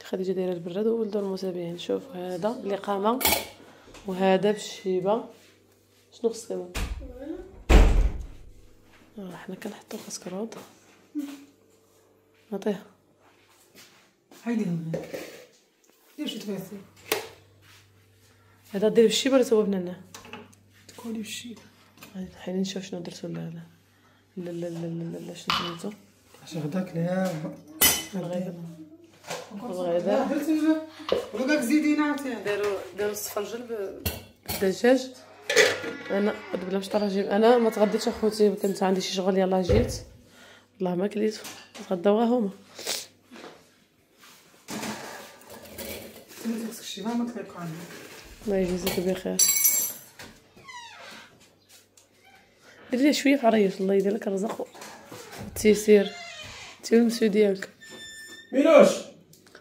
خديجه دايره البراد وولدوا المتابعين. شوف هذا اللي قامه وهذا بالشيبه. شنو خصك كمان؟ حنا كنحطوا كسكروط. نعطيه هايدي دير شي تفاصيل. هذا دير بالشيبه ولا تو بنعناع؟ كولي بالشيبه. خلينا نشوف شنو درتو لهذا. لا لا لا لا لا شنو سميتو؟ اش غداك لا الغيبه الغيبه درتي ولا داك زيدينا عاوتاني. داروا السفرجل بالدجاج. انا بلا مش طرا جيب. انا ما تغديتش اخوتي، كنت عندي شي شغل يلاه جيت والله ما كليت. تغداو غا هما. انت خصك شي ما تليق عليك. الله يجازيك بخير. دير لي شويه في عريش. الله يدير لك الرزق والتيسير. انت والمسيو ديالك. مينوش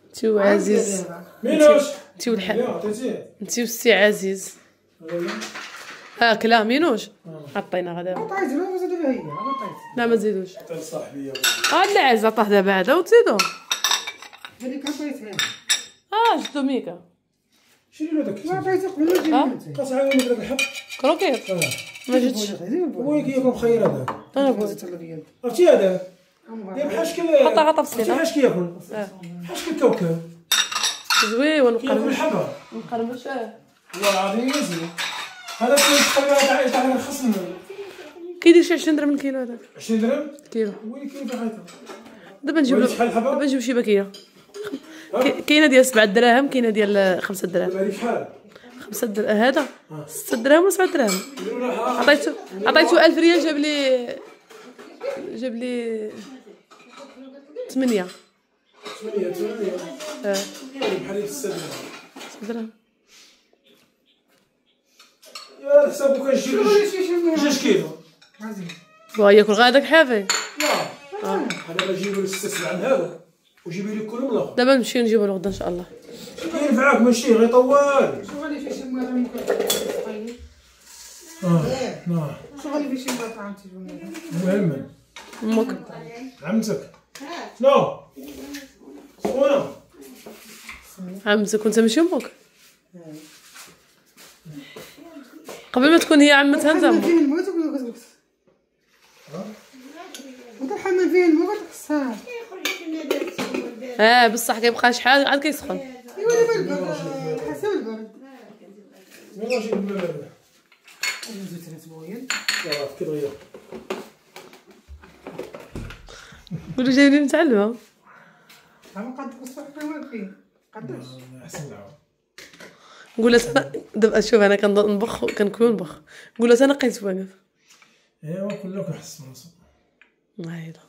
انت وعزيز. مينوش انت والحال. عطيتيه انت والسي عزيز. كلا مينوش عطينا غدا. عطيت له زاد هي عطيت. لا ما تزيدوش. حتى لصاحبي لا عز عطاه دابا هذا وتزيدو. هذيك عطيتها. شدو ميكا. شنو هذاك؟ ما عطيتك قبل ما تجي. قاس عاوني داك الحب. كروكيط. ما جاتش. وين كياكل خير هذاك؟ انا بغيت. عرفتي هذاك؟ بحال شكل حطها غطا في السينه. بحال شكل ياكل بحال شكل الكوكب. زوين كياكل ونقرمش. الحبه. نقرمش. والله العظيم يزيد. هذا تقريبا تاع الخصم. كيدير شي 20 درهم الكيلو هذاك. 20 درهم؟ كيلو. وين كاين في حيطه؟ دابا نجيب له. شحال الحبه؟ دابا نجيب شي باكيه. كاينه ديال 7 دراهم، كاينه ديال 5 دراهم. هذه شحال؟ 5 دراهم هذا 6 دراهم ولا 7 دراهم. عطيته 1000 ريال جاب لي 8. 8 بحال 6 درهم. 6 دراهم. يا الحساب كان شي 2 كيلو. وياكل غا هذاك حافي. لا انا بجيب له 6 7 هذا وجيبي لي كلهم الاخر. دابا نمشيو نجيبو له غدا ان شاء الله. كينفعك ماشي غير طوال. شوف لي فيه شي مرة نعم شوف لي فيه شي مرة عمتي المهم امك عمتك شنو سخونة عمتك وانت ماشي امك. قبل ما تكون هي عمتها انت امك. فين الموت وكتبكس وكنحمل فيه الموت وكتخسر. بصح كيبقى شحال عاد كيسخن. ايوا دابا حسب البرد. مين غنجيب الماء؟ زيد 3 بويل. كيتغير قولوا جايين نتعلموا. ما قدك الصبح ما فيه قداش. احسن دعوه. نقول لها دابا شوف انا كنطبخ كنكون نطبخ. نقول لها انا قيت واقف. ايوا كله كيحس براسو. هايله.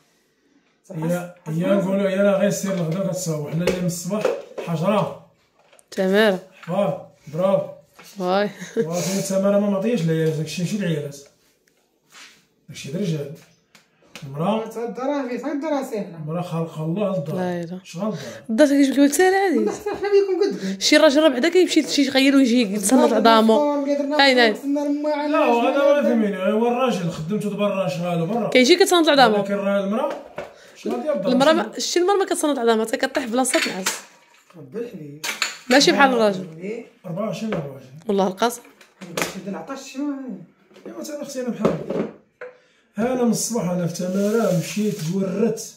هي نقولوا يلا غير سير الغدا كتصاوب حنا اللي من الصباح حجره تماره. برافو واي واخا تماره ما معطياش العيالات داكشي ماشي العيالات داكشي الرجال. المراه الدرا فيه الدرا ساهله. المراه خلق الله الدار. لا شغل الدار كيجيب لك ساهل عادي. حتى حنا بيكون قد شي راجل راه بعدا كيمشي لشي يغير ويجي يتسلط عظامو. هاي لا هذا ما فهميني. هو الراجل خدمته برا شغالو برا كيجي كتسلط عظامو. لكن المراه شغال ديال الدار. المراه شتي المراه ما كتسلط عظامها حتى كطيح بلاصه نعاس. بالحليب ماشي بحال الراجل 24 والله القاسم. شد العطاش شنو ايوا تا اختي انا بحال انا من الصباح انا في تماره مشيت ورت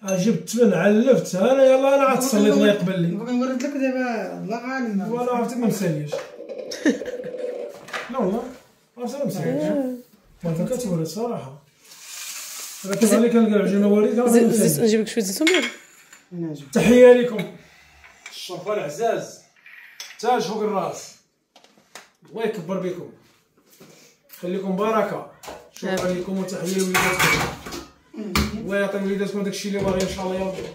جبت 8 علفت انا يلا انا عاد تصلي الله يقبل لي. نبغي نورد لك دابا الله غالب ولا عرفتك ما مساليش. لا والله عرفتك ما مساليش ما كتورد صراحه. انا كيف عليك كنلقى عجينه وريده نجيب لك شويه زيتون. تحيه لكم الشرفه العزاز تاج فوق الراس. الله يكبر بكم خليكم بركه. شكرا لكم وتحيه لوليداتكم. الله يعطي وليداتكم داكشي اللي باغي ان شاء الله يا ربي.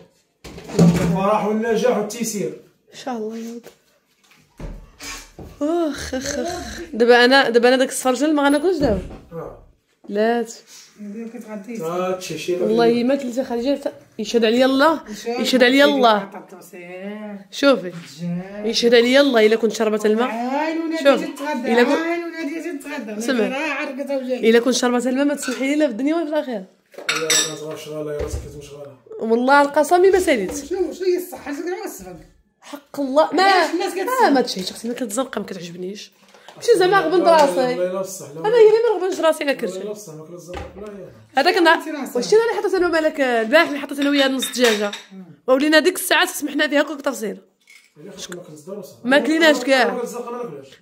الفرح والنجاح والتيسير ان شاء الله يا رب. اخ دابا انا داك السفرجل ما غناكلش دابا. لا والله ما كليت خرجت. يشهد عليا الله يشهد عليا الله. شوفي يشهد عليا الله الا كنت شربت الماء. شوفي الا كنت سمع الا كنت شربت الماء ما تسمحي لي لا في الدنيا ولا في الاخره. يا راه كتغير شغاله يا راسك كتمشي شغاله. والله القسم ما ساليت. شنو هي الصحه زعما السبب حق الله ما تشهيش اختي ما كتزنقه ما كتعجبنيش ماشي زعما غبن راسي انا هي اللي ما نغبنش راسي الا كرت هذاك النهار واش انا حطيت انا مالك البارح اللي حطيت انا وياه نص دجاجه ولينا ديك الساعات سمحنا فيها كل تفصيل ما كليناش كاع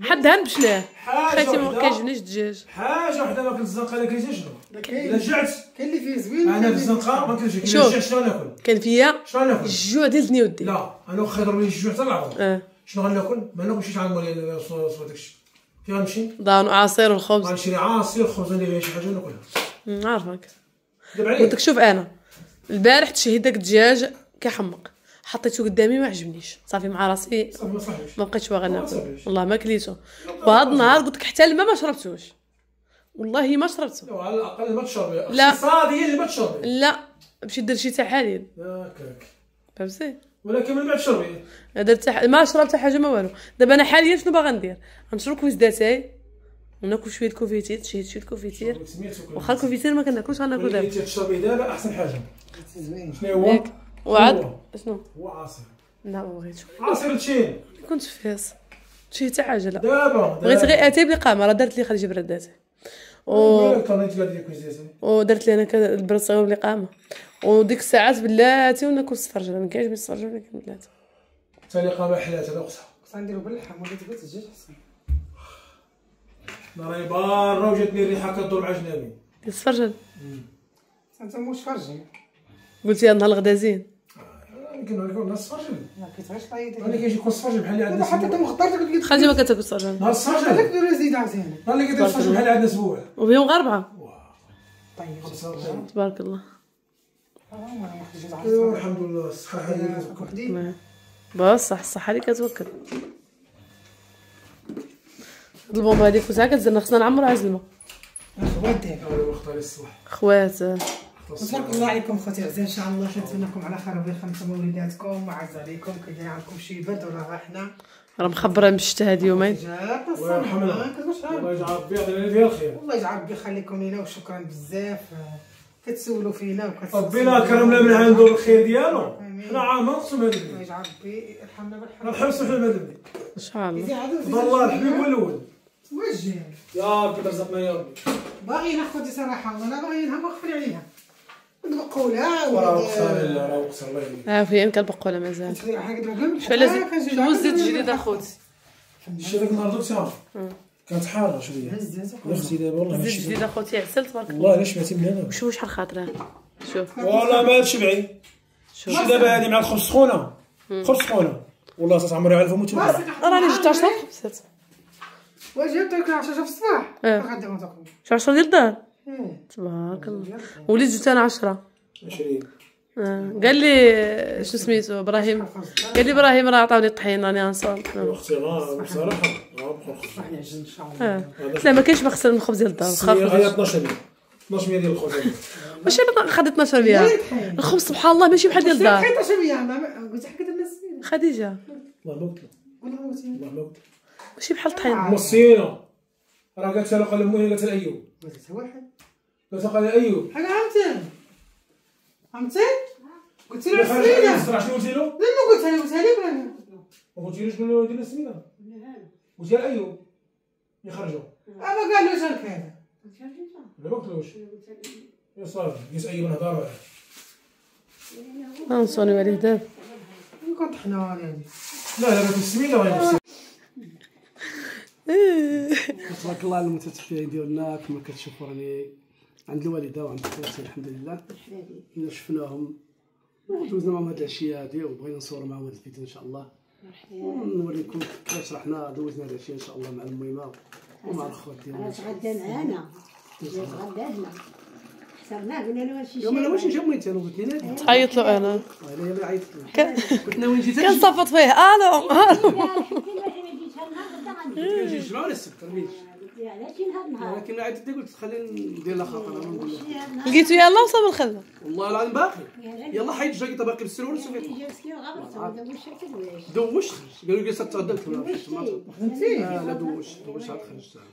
حد هنبشناه خايتي ما كيعجبنيش الدجاج حاجه وحده ما كنتزنق انا كليتها شنو رجعت كاين اللي فيه زوين انا في الزنقه ما كنتش شنو ناكل كان فيا شنو ناكل الجوع ديال ودي لا انا واخا يضرب لي الجوع حتى العظم شنو غناكل ما ناكلش عند مولي صوت داكشي فين غنمشي ضان عصير والخبز غنشري عصير الخبز ندير شي حاجه ناكلها عارفك دابا عليك قلت لك شوف انا البارح تشهيت داك الدجاج كيحمق حطيته قدامي ما عجبنيش صافي مع راسي ما بقيتش باغا ناكل والله ما كليته وهذا النهار قلت لك حتى الماء ما شربتوش والله ما شربته على الاقل ما تشربي لا اقتصادي هي اللي ما تشربي لا باش دير شي تحاليل هكاك فهمتي ولكن من بعد تشربي درت ما شربت حاجه ما والو دابا انا حاليا شنو باغا ندير غنشرب كويس داتاي وناكل شويه الكوفيتير تشهيت شويه الكوفيتير واخا الكوفيتير ما كناكلش غناكل دابا اللي تشربي دابا احسن حاجه شنو هو وعاد شنو هو عصير لا ما بغيتش عصير تشين كنت فاس شي حتى حاجه لا دابا بغيت غير اتاي بالاقامه راه دارت لي خرجه برداتي ودرت لي انا البرد صغير بالاقامه وديك الساعات بلاتي وناكل السفرجله ما كاينش السفرجله ولكن بلاتي حتى الاقامه حلات هذا وقتها خصنا نديرو باللحم ولا تبغي الدجاج حسن راهي بارا وجاتني الريحه كدور مع جنابي السفرجل انت موش فرجي قلتي نهار الغدا زين كنقول نهار السفرجل ما كيتغيش طايد انا كيجي يكون السفرجل بحال اللي عندنا حتى انت مختار تقول خرجي ما كتاكل السفرجل نهار السفرجل هذاك دير زيد عاوتاني نهار اللي كيدير السفرجل بحال اللي عندنا اسبوع وفيهم غير 4 طيب تبارك الله الحمد لله الصحه هذه وحدي بصح الصحه اللي كتوكل هاد البومبا هاديك وساعه كتزرنا خصنا نعمرو عز الماء خواتي وقتها للصباح خوات تبارك الله عليكم خوتي العزاز ان شاء الله كنتمنىكم على خير وبخير خمسه مولوداتكم وعز عليكم كيجي عندكم شي برد ولا حنا راه مخبره مشتا هاد يومين الله يرحمنا الله يجعل ربي يعطينا فيها الخير الله يجعل ربي يخليكم لينا وشكرا بزاف كتسولوا فينا ربنا كرمنا من عنده الخير ديالو حنا عامر نقسم هذا الله يجعل ربي يرحمنا بالحق نحبسوا في المدن ان شاء الله والله الحبيب هو الاول وجه يا ربي ترزقنا يا ربي باغي ناخذ صراحه وانا باغي نغفر عليها نبقولها راه اقسم بالله راه اقسم الله يهديك عافيه كنبقولها مازال شو لازم شنو زيت جديد اخوتي شي داك النهار دوكتها كانت حاره شويه اختي دابا والله زيت جديد اخوتي عسل تبارك الله والله الا شبعتي من هنا شوف شحال خاطره شوف والله ما تشبعي شوف دابا هذه مع الخبز سخونه خبز سخونه والله تتعمري على الفم وتبقى راني جبت 10 خبزات واش جبت لك 10 في الصباح غدا ما تاكل شي 10 ديال الدار تبارك الله وليت جبت انا 10 20 قال لي شو سميتو ابراهيم قال لي ابراهيم راه عطاوني الطحين راني غنصوم اختي بصراحه راح نعجن ان شاء الله لا ما كاينش مخسر من الخبز ديال الدار هي 12 ديال الخبز ماشي خدي 12 بها الخبز سبحان الله ماشي بحال ديال الدار حيت اش بيا قلت حكيت الناس خديجه والله ما قلت والله ما قلت ماشي بحال الطحين مصينا راه قالت له قال لمو قالت له ايوب قلت واحد قالت له قال ايوب حاجه عمتي قلت له السمينه شنو قلتي له؟ لا ما قلتها لك انا ما قلتيلوش قول له دير السمينه قلت له ايوب يخرجوا ما قالوش هكذا لا ما قلتلوش يا صافي جيت ايوب نهضر نصوني عليه دابا كنت حنا يعني لا لا السمينه غير تبارك الله المتتبعين ديالنا كما كتشوفوا راني عند الوالده وعند خواتي الحمد لله إلا شفناهم ودوزنا معهم هاد العشيه هادي وبغينا نصوروا معهم هاد الفيديو ان شاء الله ونوريكم كيفاش رحنا دوزنا هاد العشيه ان شاء الله مع الميمه ومع الخوات ديالنا غدا معانا غدا هنا حسبناه قلنا له واش يوم انا واش جا ميت انا قلت لي تعيط له انا انا عيطت له قلت له وين جيت كنصفط فيه الو كنجي الجمعه ولا السبت رميت علاش هاد النهار ولكن عاد قلت خلينا ندير لها خاطر انا نقول لها لقيتو يلاه وصل من الخدمه. والله العظيم باقي يلا حيد الجاكيطه باقي بالسرور وصافي دوشت قالوا لي ستغدى لا دوشت عاد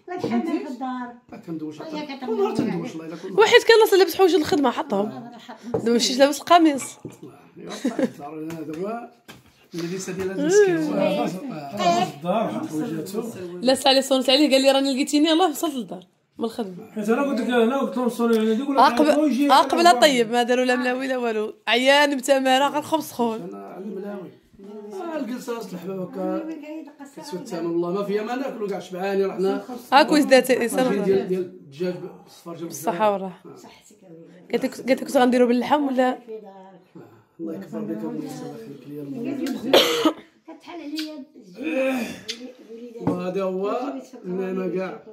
خرجت الحمام في الدار كندوش كل نهار تندوش والله الا كل نهار وحيت كان ناص لابس حوايج الخدمه حطهم دابا مشيت لابس القميص. دابا اللبسه ديال هذا المسكين الدار حط حوايجاتو. لاس عليه صونت عليه قال لي راني لقيتيني الله وصلت للدار من الخدمه. حيت انا قلت لك انا قلت لهم صوني على يديك ولا قبل طيب ما داروا لا ملاوي لا والو عيان متماره غير خبز سخون. انا على الملاوي القلصاص الحباب هكا كتسوى الثمن والله ما فيها ما ناكلو كاع شبعانين رحنا هاك واش دات ديال الدجاج بالصفار جاب الصحه والراحه. قالت لك كنت غنديروا باللحم ولا الله يكبر بك كتحل عليا وهذا هو انما كاع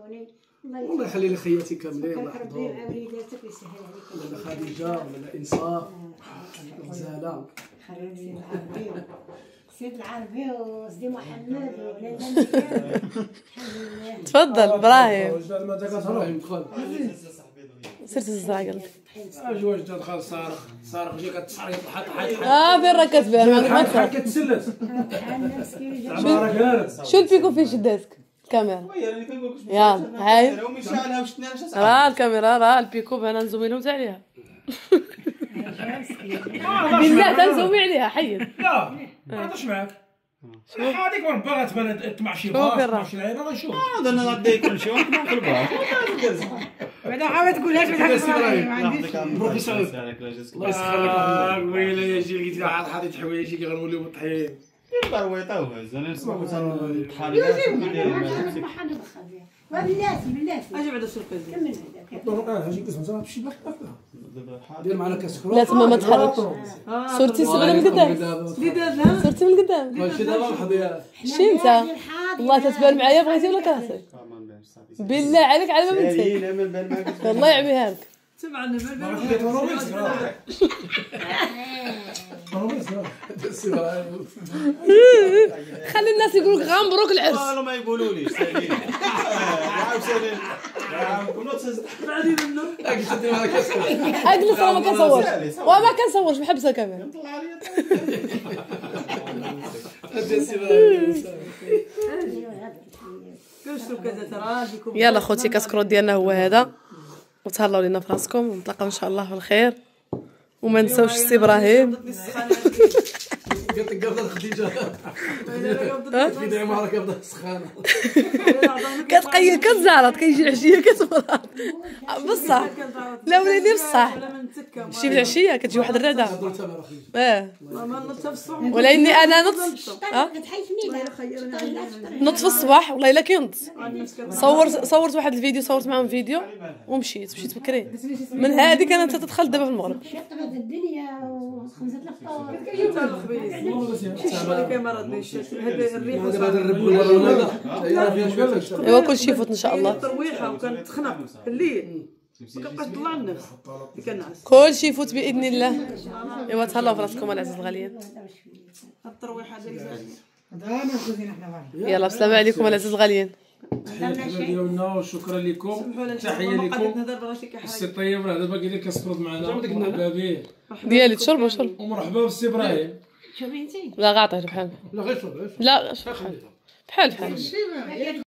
الله يخلي لي خياتي كاملين الله يحفظهم وليداتك ويسهل عليكم ولا خديجه ولا انصاف غزاله سيد العربي وسيدي محمد وولاد الحمد لله. تفضل ابراهيم ما تكتهرب سرت الزعقل. اجواج تدخل صارخ جي كتصحيط حط فين راك كتبان ما كتسلس بحال مسكين عمارك هارب. شو البيكو فين شداتك الكاميرا يلا هاي راه الكاميرا راه البيكو انا نزومي لهم عليها بالله تنزومي عليها حيد. لا ما عندش معاك هذيك وربا غتبان طمع شي باص طمع شي لعيبه غنشوف هذا انا غادي كلشي ونطلع في البحر بعدا عاود تقولهاش ما عنديش بروحي سعود الله يسخر لك ويلا يا جي لقيت لها عاد حاطط حوايجي كي غنوليو مطحين البرويطه وهز انا نسمع مثلا طحالي بلاتي اجي بعدا سربيز كمل هذاك هاجي كيس مزرعه بشي باك دير معنا كاس كروك لا تما ما تحركش صورتي سبعه من قدام اللي دارها صورتي من قدام ماشي دابا محضيه شتي انت والله تتبان معايا بغيتي ولا كرهتي بالله عليك على ما بنتك والله يعميها لك. سمعنا خلي الناس يقولوا لك غنبروك العرس والله ما يقولوليش سالين عاود سالين بعدين منه دير معنا كاس كروك اجلس انا ما كنصورش وما كنصورش بحبس الكاميرا. كنشرب كذا ترى بكم يلا خوتي كاسكروت ديالنا هو هذا وتهلاو لينا في راسكم ونتلاقاو ان شاء الله على خير وما نساوش السي ابراهيم قلت لك قبل خديجه في عمارك قبل السخانه كتقيل كتزعرط كيجي العشيه كتبرد بصح لا وليدي بصح شي بالعشيه كتجي واحد الرعده ما نطف الصبح ولا اني انا نط كتحيفني نط في الصباح والله الا كنت صورت واحد الفيديو صورت معاهم فيديو ومشيت بكري من هذيك انا تدخل دابا في المغرب شفت هذا الدنيا وخمسة الفطور جبت الخبيز شغل الكاميرا ديال هذا الريح هذا الربول هذا ايوا كلشي يفوت ان شاء الله الترويحه وكانت تخنق الليل ما كنبقاش طلع الناس اللي كنعس كلشي يفوت باذن الله. ايوا تهلاو في راسكم العزيز الغاليين. الترويحه ديال انا خوزين احنا بعد يلا بسلامة عليكم العزيز الغاليين. تحية ديالنا وشكرا لكم تحية لكم السي طيب راه دابا قال لك كسكروت معنا مرحبا به ديالي تشربوا ومرحبا بالسي ابراهيم لا غاطي بحال لا غير شرب لا بحال